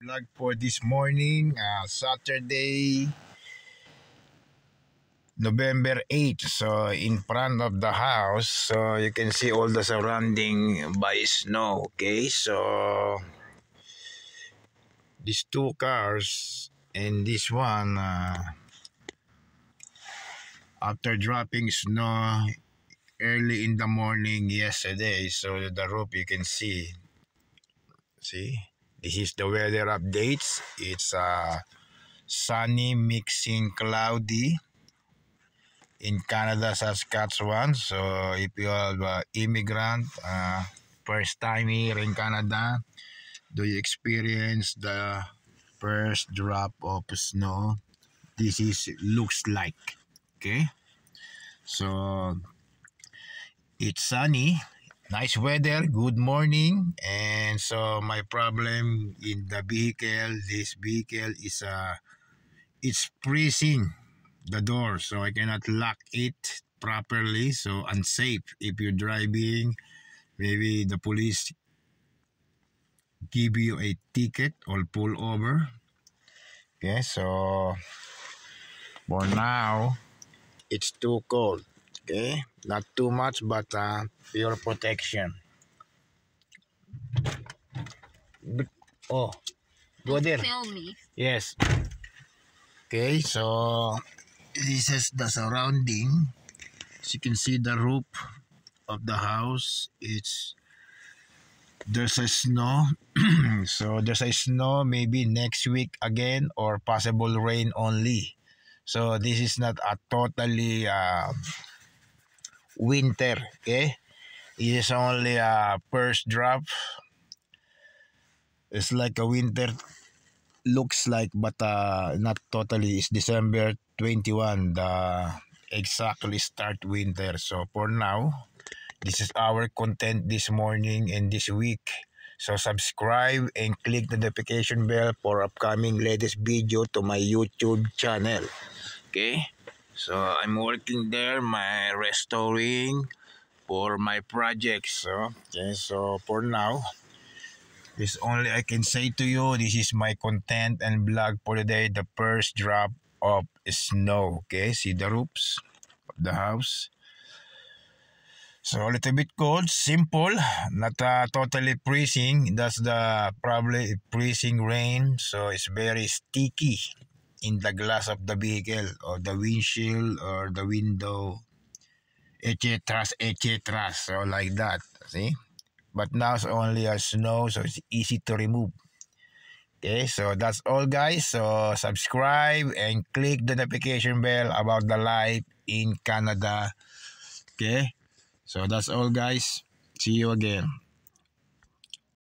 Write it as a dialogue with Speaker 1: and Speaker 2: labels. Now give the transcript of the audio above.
Speaker 1: vlog for this morning, Saturday, November 8th. So in front of the house, so you can see all the surrounding by snow. Okay, so these two cars and this one, after dropping snow early in the morning yesterday, so the roof you can see. See, this is the weather updates. It's sunny mixing cloudy in Canada, Saskatchewan. So if you are an immigrant, first time here in Canada, do you experience the first drop of snow? This is looks like. Okay, so it's sunny, nice weather, good morning. And so my problem in the vehicle, this vehicle is it's freezing the door, so I cannot lock it properly, so unsafe if you're driving. Maybe the police give you a ticket or pull over. Okay, so for now it's too cold. Okay, not too much, but pure protection. Oh, go there.
Speaker 2: Tell me.
Speaker 1: Yes. Okay, so this is the surrounding. As you can see, the roof of the house, there's a snow. So there's a snow maybe next week again, or possible rain only. So this is not a totally winter. Okay, it is only a first drop. It's like a winter looks like, but not totally. It's December 21, the exactly start winter. So for now, this is our content this morning and this week. So subscribe and click the notification bell for upcoming latest video to my YouTube channel. Okay, so I'm working there, my restoring for my projects. So okay, so for now, this only I can say to you. This is my content and vlog for today. The first drop of snow. Okay, see the roofs of the house. So a little bit cold, simple, not totally freezing. That's the probably freezing rain. So it's very sticky in the glass of the vehicle or the windshield or the window, etc., etc. So like that. See. But now it's only a snow, so it's easy to remove. Okay, so that's all, guys. So subscribe and click the notification bell about the life in Canada. Okay, so that's all, guys. See you again.